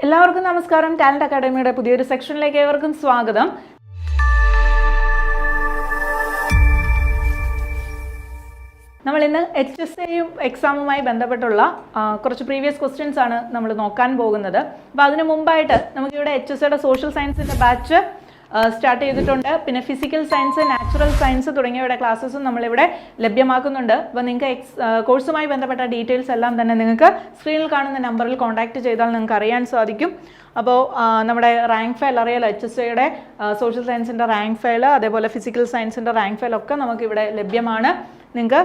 എല്ലാവർക്കും നമസ്കാരം. ടാലന്റ് അക്കാഡമിയുടെ പുതിയൊരു സെക്ഷനിലേക്ക് ഏവർക്കും സ്വാഗതം. നമ്മൾ ഇന്ന് HSA എക്സാമുമായി ബന്ധപ്പെട്ടുള്ള കുറച്ച് പ്രീവിയസ് ക്വസ്റ്റ്യൻസ് ആണ് നമ്മൾ നോക്കാൻ പോകുന്നത്. അപ്പോൾ അതിന് മുമ്പായിട്ട് നമുക്കിവിടെ HSAയുടെ സോഷ്യൽ സയൻസിൻ്റെ ബാച്ച് സ്റ്റാർട്ട് ചെയ്തിട്ടുണ്ട്. പിന്നെ ഫിസിക്കൽ സയൻസ്, നാച്ചുറൽ സയൻസ് തുടങ്ങിയവയുടെ ക്ലാസ്സസും നമ്മളിവിടെ ലഭ്യമാക്കുന്നുണ്ട്. അപ്പോൾ നിങ്ങൾക്ക് കോഴ്സുമായി ബന്ധപ്പെട്ട ഡീറ്റെയിൽസ് എല്ലാം തന്നെ നിങ്ങൾക്ക് സ്ക്രീനിൽ കാണുന്ന നമ്പറിൽ കോൺടാക്റ്റ് ചെയ്താൽ നിങ്ങൾക്ക് അറിയാൻ സാധിക്കും. അപ്പോൾ നമ്മുടെ റാങ്ക് ഫയൽ അറിയാലോ, HSAയുടെ സോഷ്യൽ സയൻസിൻ്റെ റാങ്ക് ഫയൽ, അതേപോലെ ഫിസിക്കൽ സയൻസിൻ്റെ റാങ്ക് ഫയലൊക്കെ നമുക്കിവിടെ ലഭ്യമാണ്. നിങ്ങൾക്ക്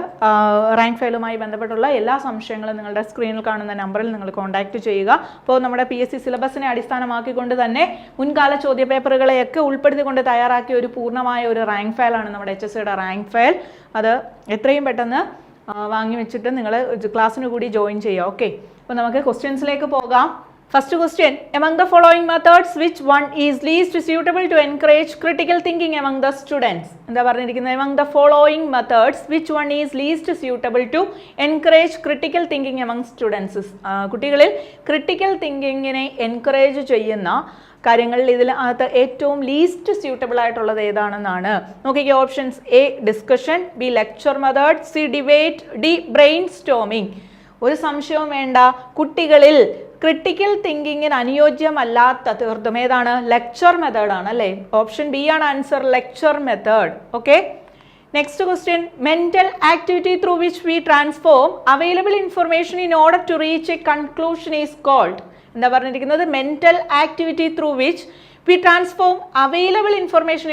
റാങ്ക് ഫയലുമായി ബന്ധപ്പെട്ടുള്ള എല്ലാ സംശയങ്ങളും നിങ്ങളുടെ സ്ക്രീനിൽ കാണുന്ന നമ്പറിൽ നിങ്ങൾ കോൺടാക്റ്റ് ചെയ്യുക. അപ്പോൾ നമ്മുടെ PSC സിലബസിനെ അടിസ്ഥാനമാക്കിക്കൊണ്ട് തന്നെ മുൻകാല ചോദ്യപേപ്പറുകളെയൊക്കെ ഉൾപ്പെടുത്തിക്കൊണ്ട് തയ്യാറാക്കിയ ഒരു പൂർണ്ണമായ ഒരു റാങ്ക് ഫയലാണ് നമ്മുടെ HSAയുടെ റാങ്ക് ഫയൽ. അത് എത്രയും പെട്ടെന്ന് വാങ്ങി വെച്ചിട്ട് നിങ്ങൾ ക്ലാസ്സിന് കൂടി ജോയിൻ ചെയ്യുക. ഓക്കെ, അപ്പോൾ നമുക്ക് ക്വസ്റ്റ്യൻസിലേക്ക് പോകാം. First question, among the following methods, which one is least suitable to encourage critical thinking among the students? എന്താ പറഞ്ഞിരിക്കുന്നത്? Among the following methods, which one is least suitable to encourage critical thinking among students? കുട്ടികളിൽ critical തിങ്കിങ്ങിനെ encourage ചെയ്യുന്ന കാര്യങ്ങളിൽ ഇതിനകത്ത് ഏറ്റവും least suitable ആയിട്ടുള്ളത് ഏതാണെന്നാണ് നോക്കിക്കേ. Options: A discussion, B lecture method, C debate, D brain storming. ഒരു സംശയവും വേണ്ട, കുട്ടികളിൽ ക്രിട്ടിക്കൽ തിങ്കിങ്ങിന് അനുയോജ്യമല്ലാത്ത തീർത്തും ഏതാണ്? ലെക്ചർ മെത്തേഡ് ആണ് അല്ലേ? ഓപ്ഷൻ ബി ആണ് answer, lecture method. Okay, next question, mental activity through which we transform available information in order to reach a conclusion is called. എന്താ പറഞ്ഞിരിക്കുന്നത്? Mental activity through which we transform available information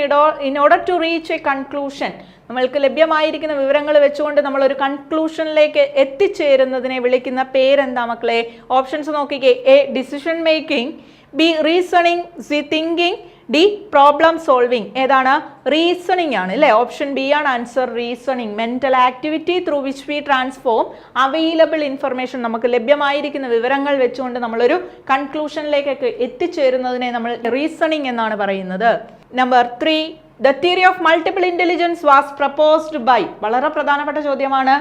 in order to reach a conclusion. നമ്മൾക്ക് ലഭ്യമായിരിക്കുന്ന വിവരങ്ങൾ വെച്ചുകൊണ്ട് നമ്മളൊരു കൺക്ലൂഷനിലേക്ക് എത്തിച്ചേരുന്നതിനെ വിളിക്കുന്ന പേരെന്താ മക്കളെ? ഓപ്ഷൻസ് നോക്കിക്കേ. A decision making, B reasoning, C thinking, D problem solving. ഏതാണ്? റീസണിങ് ആണ് അല്ലേ? ഓപ്ഷൻ ബി ആണ് answer, reasoning. Mental activity through which we transform available information, നമുക്ക് ലഭ്യമായിരിക്കുന്ന വിവരങ്ങൾ വെച്ചുകൊണ്ട് നമ്മളൊരു കൺക്ലൂഷനിലേക്കൊക്കെ എത്തിച്ചേരുന്നതിനെ നമ്മൾ റീസണിങ് എന്നാണ് പറയുന്നത്. Number 3, The theory of multiple intelligence was proposed by. വളരെ പ്രധാനപ്പെട്ട ചോദ്യമാണ്.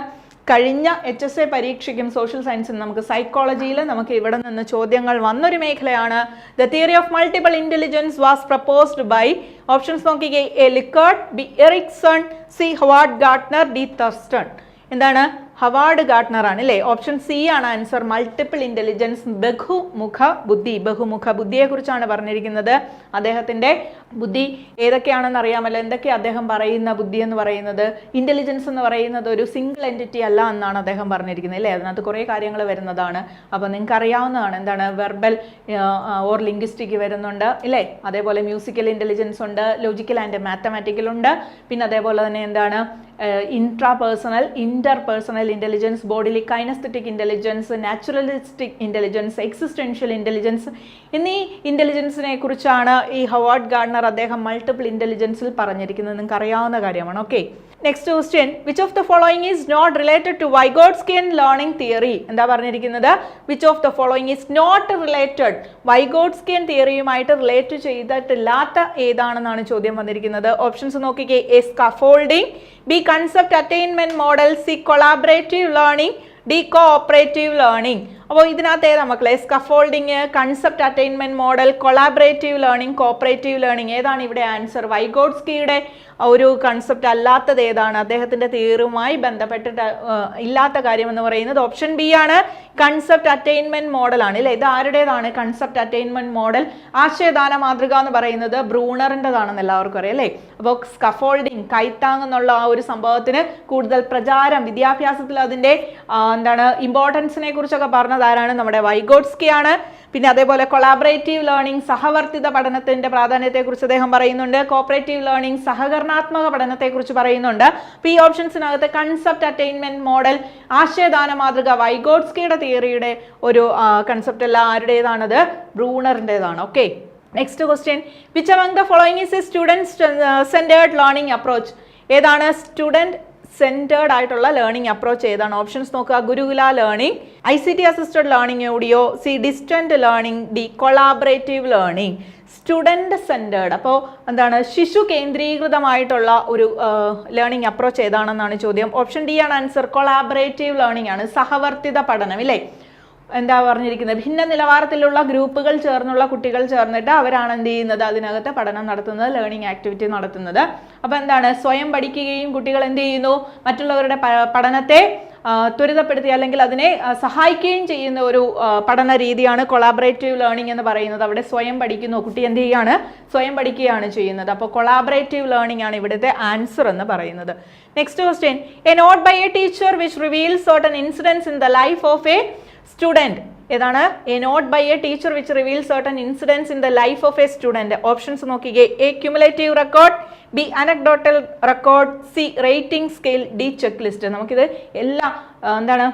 കഴിഞ്ഞ HSA പരീക്ഷയ്ക്കും സോഷ്യൽ സയൻസിനും നമുക്ക് സൈക്കോളജിയിൽ നമുക്ക് ഇവിടെ നിന്ന് ചോദ്യങ്ങൾ വന്നൊരു മേഖലയാണ്. The theory of multiple intelligence was proposed by. Options നോക്കിക്കേ. A Likert, B Erikson, C Howard Gardner, D Thurstone. എന്താണ്? ഹവാർഡ് ഗാർട്ട്നർ ആണ് അല്ലേ? ഓപ്ഷൻ സി ആണ് ആൻസർ, മൾട്ടിപ്പിൾ ഇന്റലിജൻസ്, ബഹുമുഖ ബുദ്ധി. ബഹുമുഖ ബുദ്ധിയെ കുറിച്ചാണ് പറഞ്ഞിരിക്കുന്നത്. അദ്ദേഹത്തിന്റെ ബുദ്ധി ഏതൊക്കെയാണെന്ന് അറിയാമല്ലോ. എന്തൊക്കെയാണ് അദ്ദേഹം പറയുന്ന ബുദ്ധി എന്ന് പറയുന്നത്? ഇന്റലിജൻസ് എന്ന് പറയുന്നത് ഒരു സിംഗിൾ എൻറ്റിറ്റി അല്ല എന്നാണ് അദ്ദേഹം പറഞ്ഞിരിക്കുന്നത് അല്ലേ? അതിനകത്ത് കുറേ കാര്യങ്ങൾ വരുന്നതാണ്. അപ്പോൾ നിങ്ങൾക്ക് അറിയാവുന്നതാണ്. എന്താണ്? വെർബൽ ഓർ ലിംഗ്വിസ്റ്റിക് വരുന്നുണ്ട് ഇല്ലേ? അതേപോലെ മ്യൂസിക്കൽ ഇന്റലിജൻസ് ഉണ്ട്, ലോജിക്കൽ ആൻഡ് മാത്തമാറ്റിക്കൽ ഉണ്ട്. പിന്നെ അതേപോലെ തന്നെ എന്താണ്? Intrapersonal, interpersonal intelligence, bodily kinesthetic intelligence, naturalistic intelligence, existential intelligence എന്നീ ഇന്റലിജൻസിനെ കുറിച്ചാണ് ഈ ഹവാർഡ് ഗാർട്ട്നർ അദ്ദേഹം മൾട്ടിപ്പിൾ ഇന്റലിജൻസിൽ പറഞ്ഞിരിക്കുന്നത്. നിങ്ങൾക്ക് അറിയാവുന്ന കാര്യമാണ്. Okay, next question, which of the following is not related to Vygotskian learning theory? എന്താ പറഞ്ഞിരിക്കുന്നത്? Which of the following is not related, Vygotskian തിയറിയുമായിട്ട് റിലേറ്റ് ചെയ്തിട്ടില്ലാത്ത ഏതാണെന്നാണ് ചോദ്യം വന്നിരിക്കുന്നത്. ഓപ്ഷൻസ് നോക്കിക്കേ. A scaffolding, B concept attainment model, C collaborative learning, D cooperative learning. അപ്പോൾ ഇതിനകത്ത് ഏതാ മക്കളെ? Scaffolding, concept attainment model, collaborative learning, cooperative learning. ഏതാണ് ഇവിടെ ആൻസർ? വൈഗോട്സ്കിയുടെ ഒരു കൺസെപ്റ്റ് അല്ലാത്തത് ഏതാണ്? അദ്ദേഹത്തിന്റെ തിയറിയുമായി ബന്ധപ്പെട്ടിട്ട് ഇല്ലാത്ത കാര്യം എന്ന് പറയുന്നത് ഓപ്ഷൻ ബി ആണ്, കൺസെപ്റ്റ് അറ്റൈൻമെന്റ് മോഡൽ ആണ് അല്ലേ? ഇത് ആരുടേതാണ്? കൺസെപ്റ്റ് അറ്റൈൻമെന്റ് മോഡൽ, ആശയദാന മാതൃക എന്ന് പറയുന്നത് ബ്രൂണറിൻ്റെതാണെന്ന് എല്ലാവർക്കും അറിയാം അല്ലേ? അപ്പോൾ സ്കഫോൾഡിങ്, കൈത്താങ് എന്നുള്ള ആ ഒരു സംഭവത്തിന് കൂടുതൽ പ്രചാരം, വിദ്യാഭ്യാസത്തിൽ അതിന്റെ എന്താണ് ഇമ്പോർട്ടൻസിനെ കുറിച്ചൊക്കെ പറഞ്ഞത് ആരാണ്? നമ്മുടെ വൈഗോട്സ്കി ആണ്. പിന്നെ അതേപോലെ കൊളാബറേറ്റീവ് ലേണിംഗ്, സഹവർത്തിത പഠനത്തിന്റെ പ്രാധാന്യത്തെക്കുറിച്ച് അദ്ദേഹം പറയുന്നുണ്ട്. കോഓപ്പറേറ്റീവ് ലേണിംഗ്, സഹകരണാത്മക പഠനത്തെക്കുറിച്ച് പറയുന്നുണ്ട്. അപ്പോൾ ഈ ഓപ്ഷൻസിനകത്ത് കൺസെപ്റ്റ് അറ്റൈൻമെന്റ് മോഡൽ, ആശയദാന മാതൃക വൈഗോട്സ്കിയുടെ തിയറിയുടെ ഒരു കൺസെപ്റ്റ് അല്ല. ആരുടേതാണത്? ബ്രൂണറിൻ്റെതാണ്. Okay, next question, which among the following is a student centred learning approach? ഏതാണ് സ്റ്റുഡൻറ് സെന്റേർഡ് ആയിട്ടുള്ള ലേണിംഗ് അപ്രോച്ച് ഏതാണ്? ഓപ്ഷൻസ് നോക്കുക. Gurukula learning, ICT assisted learning audio, C distant learning, D collaborative learning. Student centred, അപ്പോൾ എന്താണ്? ശിശു കേന്ദ്രീകൃതമായിട്ടുള്ള ഒരു learning approach ഏതാണെന്നാണ് ചോദ്യം. ഓപ്ഷൻ ഡി ആണ് ആൻസർ, കൊളാബറേറ്റീവ് ലേണിംഗ് ആണ്, സഹവർത്തിത പഠനം ഇല്ലേ? എന്താ പറഞ്ഞിരിക്കുന്നത്, ഭിന്ന നിലവാരത്തിലുള്ള ഗ്രൂപ്പുകൾ ചേർന്നുള്ള കുട്ടികൾ ചേർന്നിട്ട് അവരാണ് എന്ത് ചെയ്യുന്നത്, അതിനകത്ത് പഠനം നടത്തുന്നത്, ലേണിംഗ് ആക്ടിവിറ്റി നടത്തുന്നത്. അപ്പോൾ എന്താണ്, സ്വയം പഠിക്കുകയും കുട്ടികൾ എന്ത് ചെയ്യുന്നു, മറ്റുള്ളവരുടെ പഠനത്തെ ത്വരിതപ്പെടുത്തി അല്ലെങ്കിൽ അതിനെ സഹായിക്കുകയും ചെയ്യുന്ന ഒരു പഠന രീതിയാണ് കൊളാബറേറ്റീവ് ലേണിംഗ് എന്ന് പറയുന്നത്. അവിടെ സ്വയം പഠിക്കുന്നു, കുട്ടി എന്ത് ചെയ്യാണ്, സ്വയം പഠിക്കുകയാണ് ചെയ്യുന്നത്. അപ്പോൾ കൊളാബറേറ്റീവ് ലേണിംഗ് ആണ് ഇവിടുത്തെ ആൻസർ എന്ന് പറയുന്നത്. Next question, a note by a teacher which reveals certain incidents in the life of a student. ഏതാണ്, a note by a teacher which reveals certain incidents in the life of a student. Options നോക്കിക്കേ, A cumulative record, B anecdotal record, C rating scale, D checklist. നമുക്കിത് എല്ലാം എന്താണ്,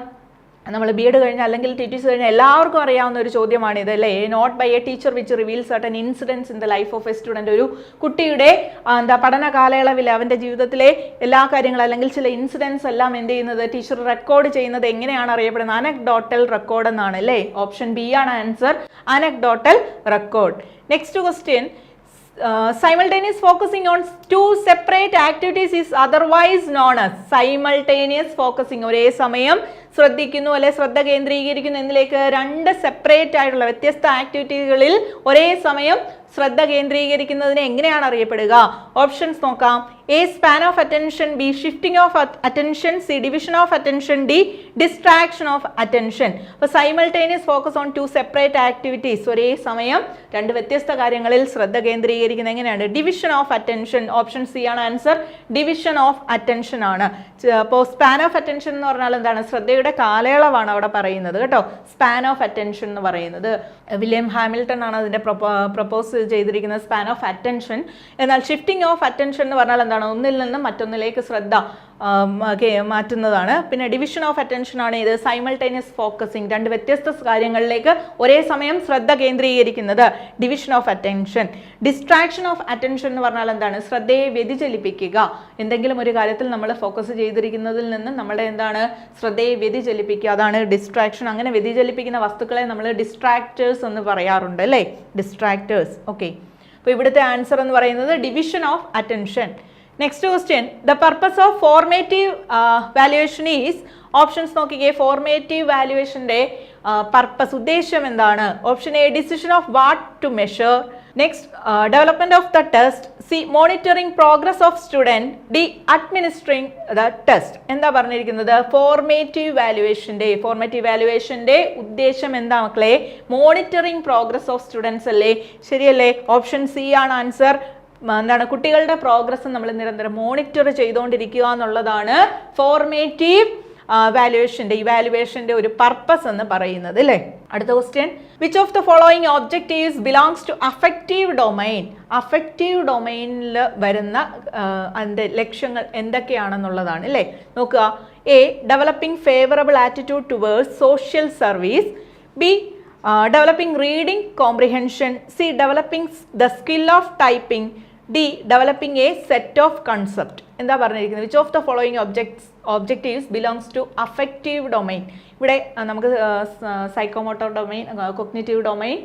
നമ്മൾ B Ed കഴിഞ്ഞാൽ അല്ലെങ്കിൽ T T C കഴിഞ്ഞാൽ എല്ലാവർക്കും അറിയാവുന്ന ഒരു ചോദ്യമാണിത് അല്ലേ. A note by a teacher which reveals certain incidents in the life of a student. ഒരു കുട്ടിയുടെ പഠന കാലയളവിൽ അവൻ്റെ ജീവിതത്തിലെ എല്ലാ കാര്യങ്ങളും അല്ലെങ്കിൽ ചില ഇൻസിഡൻസ് എല്ലാം എന്ത് ചെയ്യുന്നത്, ടീച്ചർ റെക്കോർഡ് ചെയ്യുന്നത് എങ്ങനെയാണ് അറിയപ്പെടുന്നത്, അനക്ഡോട്ടൽ റെക്കോർഡ് എന്നാണ് അല്ലേ. ഓപ്ഷൻ ബി ആണ് answer, anecdotal record. Next question, simultaneous focusing on two separate activities is otherwise known as. simultaneous focusing, ഒരേ സമയം ശ്രദ്ധിക്കുന്നു അല്ലെ ശ്രദ്ധ കേന്ദ്രീകരിക്കുന്നു എന്നിലേക്ക് രണ്ട് സെപ്പറേറ്റ് ആയിട്ടുള്ള വ്യത്യസ്ത ആക്ടിവിറ്റികളിൽ ഒരേ സമയം ശ്രദ്ധ കേന്ദ്രീകരിക്കുന്നതിനെ എങ്ങനെയാണ് അറിയപ്പെടുക? ഓപ്ഷൻസ് നോക്കാം. A span of attention, B shifting of attention, C division of attention, D distraction of attention. അപ്പോൾ simultaneous focus on two separate activities, ഒരേ സമയം രണ്ട് വ്യത്യസ്ത കാര്യങ്ങളിൽ ശ്രദ്ധ കേന്ദ്രീകരിക്കുന്നത് എങ്ങനെയാണ്? Division of attention. Option C ആണ് ആൻസർ, ഡിവിഷൻ ഓഫ് അറ്റൻഷൻ ആണ്. അപ്പോൾ സ്പാൻ ഓഫ് അറ്റൻഷൻ എന്ന് പറഞ്ഞാൽ എന്താണ്, ശ്രദ്ധയുടെ കാലയളവാണ് അവിടെ പറയുന്നത് കേട്ടോ, സ്പാൻ ഓഫ് അറ്റൻഷൻ എന്ന് പറയുന്നത്. വില്യം ഹാമിൽട്ടൺ ആണ് അതിൻ്റെ പ്രപ്പോസ് ചെയ്തിരിക്കുന്നത്, സ്പാൻ ഓഫ് അറ്റൻഷൻ. എന്നാൽ ഷിഫ്റ്റിംഗ് ഓഫ് അറ്റൻഷൻ എന്ന് പറഞ്ഞാൽ എന്താണ്, ഒന്നിൽ നിന്നും മറ്റൊന്നിലേക്ക് ശ്രദ്ധ മാറ്റുന്നതാണ്. പിന്നെ ഡിവിഷൻ ഓഫ് അറ്റൻഷൻ ആണ് ഇത് സൈമൾട്ടേനിയസ് ഫോക്കസിങ്, രണ്ട് വ്യത്യസ്ത കാര്യങ്ങളിലേക്ക് ഒരേ സമയം ശ്രദ്ധ കേന്ദ്രീകരിക്കുന്നത്, division of attention. Distraction of attention എന്ന് പറഞ്ഞാൽ എന്താണ്, ശ്രദ്ധയെ വ്യതിചലിപ്പിക്കുക. എന്തെങ്കിലും ഒരു കാര്യത്തിൽ നമ്മൾ ഫോക്കസ് ചെയ്തിരിക്കുന്നതിൽ നിന്ന് നമ്മുടെ എന്താണ്, ശ്രദ്ധയെ വ്യതിചലിപ്പിക്കുക, അതാണ് ഡിസ്ട്രാക്ഷൻ. അങ്ങനെ വ്യതിചലിപ്പിക്കുന്ന വസ്തുക്കളെ നമ്മൾ ഡിസ്ട്രാക്ടേഴ്സ് എന്ന് പറയാറുണ്ട് അല്ലേ, ഡിസ്ട്രാക്ടേഴ്സ്. ഓക്കെ, അപ്പോൾ ഇവിടുത്തെ ആൻസർ എന്ന് പറയുന്നത് division of attention. Next question, the purpose of formative valuation is. Options നോക്കിക്കേ, ഫോർമേറ്റീവ് വാല്യുവേഷൻ്റെ പർപ്പസ്, ഉദ്ദേശം എന്താണ്? Option A decision of what to measure, next development of the test, C monitoring progress of student, D administering the test. എന്താ പറഞ്ഞിരിക്കുന്നത്? Formative വാല്യുവേഷൻ്റെ ഉദ്ദേശം എന്താ മക്കളെ? Monitoring progress of students അല്ലേ, ശരിയല്ലേ? ഓപ്ഷൻ സി ആണ് ആൻസർ. എന്താണ്, കുട്ടികളുടെ പ്രോഗ്രസ് നമ്മൾ നിരന്തരം മോണിറ്റർ ചെയ്തുകൊണ്ടിരിക്കുക എന്നുള്ളതാണ് ഫോർമേറ്റീവ് ഇവാലുവേഷന്റെ ഒരു പർപ്പസ് എന്ന് പറയുന്നത് അല്ലേ. അടുത്ത question, which of the following objectives belongs to affective domain. Affective ഡൊമൈനിൽ വരുന്ന അതിൻ്റെ ലക്ഷ്യങ്ങൾ എന്തൊക്കെയാണെന്നുള്ളതാണ് അല്ലേ. നോക്കുക, A developing favourable attitude towards social service, B developing reading comprehension, C developing the skill of typing, D developing a set of concept. എന്താ പറഞ്ഞിരിക്കുന്നത്? which of the following objectives belongs to affective domain. ഇവിടെ നമുക്ക് psychomotor domain, cognitive domain,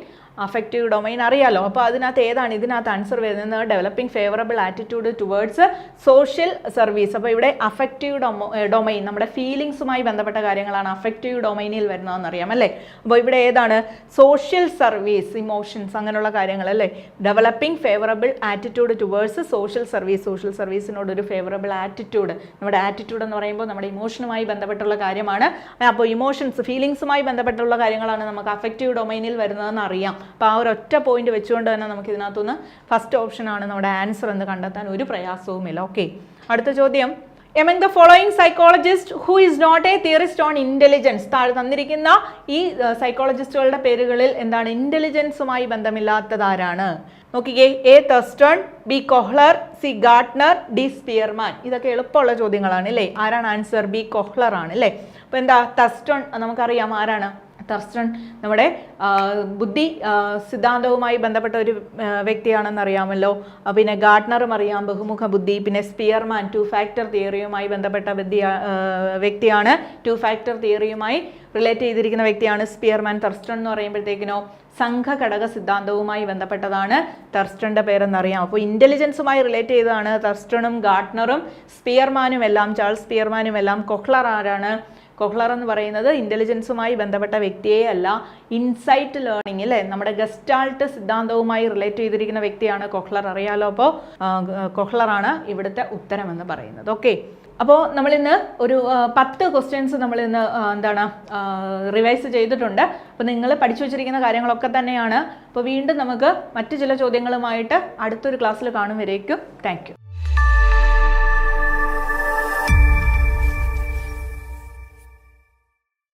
affective domain അറിയാലോ. അപ്പോൾ അതിനകത്ത് ഏതാണ് ഇതിനകത്ത് answer വരുന്നത്? Developing favourable attitude towards social service. അപ്പോൾ ഇവിടെ അഫക്റ്റീവ് ഡൊമൈൻ നമ്മുടെ ഫീലിങ്സുമായി ബന്ധപ്പെട്ട കാര്യങ്ങളാണ് അഫക്റ്റീവ് ഡൊമൈനിൽ വരുന്നതെന്ന് അറിയാം അല്ലേ. അപ്പോൾ ഇവിടെ ഏതാണ്? സോഷ്യൽ സർവീസ്, ഇമോഷൻസ്, അങ്ങനെയുള്ള കാര്യങ്ങൾ അല്ലേ. Developing favourable attitude towards social service, social സർവീസിനോട് ഒരു ഫേവറബിൾ ആറ്റിറ്റ്യൂഡ്. നമ്മുടെ ആറ്റിറ്റ്യൂഡ് എന്ന് പറയുമ്പോൾ നമ്മുടെ ഇമോഷനുമായി ബന്ധപ്പെട്ടുള്ള കാര്യമാണ്. അപ്പോൾ ഇമോഷൻസ്, ഫീലിങ്സുമായി ബന്ധപ്പെട്ടുള്ള കാര്യങ്ങളാണ് നമുക്ക് അഫക്റ്റീവ് ഡൊമൈനിൽ വരുന്നതെന്ന് അറിയാം. അപ്പോൾ ആ ഒരു ഒറ്റ പോയിന്റ് വെച്ചുകൊണ്ട് തന്നെ നമുക്ക് ഇതിനകത്തുനിന്ന് ഫസ്റ്റ് ഓപ്ഷൻ ആണ് നമ്മുടെ ആൻസർ എന്ന് കണ്ടെത്താൻ ഒരു പ്രയാസവുമില്ല. ഓക്കെ, അടുത്ത ചോദ്യം, among the following psychologist who is not a theorist on intelligence. താഴെ തന്നിരിക്കുന്ന ഈ സൈക്കോളജിസ്റ്റുകളുടെ പേരുകളിൽ എന്താണ് ഇന്റലിജൻസുമായി ബന്ധമില്ലാത്തതാരാണ്? നോക്കിക്കേ, A Thurstone, B Kohler, C Gardner, D Spearman. ഇതൊക്കെ എളുപ്പമുള്ള ചോദ്യങ്ങളാണ് അല്ലേ. ആരാണ് ആൻസർ? ബി കൊഹ്ലർ ആണ് അല്ലേ. അപ്പോൾ എന്താ തസ്റ്റൺ നമുക്കറിയാം ആരാണ്. തർസ്റ്റൺ നമ്മുടെ ബുദ്ധി സിദ്ധാന്തവുമായി ബന്ധപ്പെട്ട ഒരു വ്യക്തിയാണെന്ന് അറിയാമല്ലോ. പിന്നെ ഗാർട്ട്നറും അറിയാം, ബഹുമുഖ ബുദ്ധി. പിന്നെ സ്പിയർമാൻ ടു ഫാക്ടർ തിയറിയുമായി ബന്ധപ്പെട്ട വ്യക്തിയാണ്, ടു ഫാക്ടർ തിയറിയുമായി റിലേറ്റ് ചെയ്തിരിക്കുന്ന വ്യക്തിയാണ് സ്പിയർമാൻ. തർസ്റ്റൺ എന്ന് പറയുമ്പോഴത്തേക്കിനോ സംഘഘടക സിദ്ധാന്തവുമായി ബന്ധപ്പെട്ടതാണ് തർസ്റ്റന്റെ പേരെന്നറിയാം. അപ്പോൾ ഇന്റലിജൻസുമായി റിലേറ്റ് ചെയ്തതാണ് തർസ്റ്റണും ഗാർട്ട്നറും സ്പിയർമാനും എല്ലാം, ചാൾസ് സ്പിയർമാനും എല്ലാം. കൊഹ്ലർ ആരാണ്? കൊഹ്ലർ എന്ന് പറയുന്നത് ഇൻ്റലിജൻസുമായി ബന്ധപ്പെട്ട വ്യക്തിയെ അല്ല, ഇൻസൈറ്റ് ലേണിംഗ് അല്ലേ, നമ്മുടെ ഗസ്റ്റാൾട്ട് സിദ്ധാന്തവുമായി റിലേറ്റ് ചെയ്തിരിക്കുന്ന വ്യക്തിയാണ് കൊഹ്ലർ. അറിയാലോ, അപ്പോൾ കൊഹ്ലറാണ് ഇവിടുത്തെ ഉത്തരം എന്ന് പറയുന്നത്. ഓക്കെ, അപ്പോൾ നമ്മളിന്ന് ഒരു 10 ക്വസ്റ്റ്യൻസ് നമ്മളിന്ന് എന്താണ് റിവൈസ് ചെയ്തിട്ടുണ്ട്. അപ്പോൾ നിങ്ങൾ പഠിച്ചു വച്ചിരിക്കുന്ന കാര്യങ്ങളൊക്കെ തന്നെയാണ്. അപ്പോൾ വീണ്ടും നമുക്ക് മറ്റു ചില ചോദ്യങ്ങളുമായിട്ട് അടുത്തൊരു ക്ലാസ്സിൽ കാണും വരേക്കും. Thank you.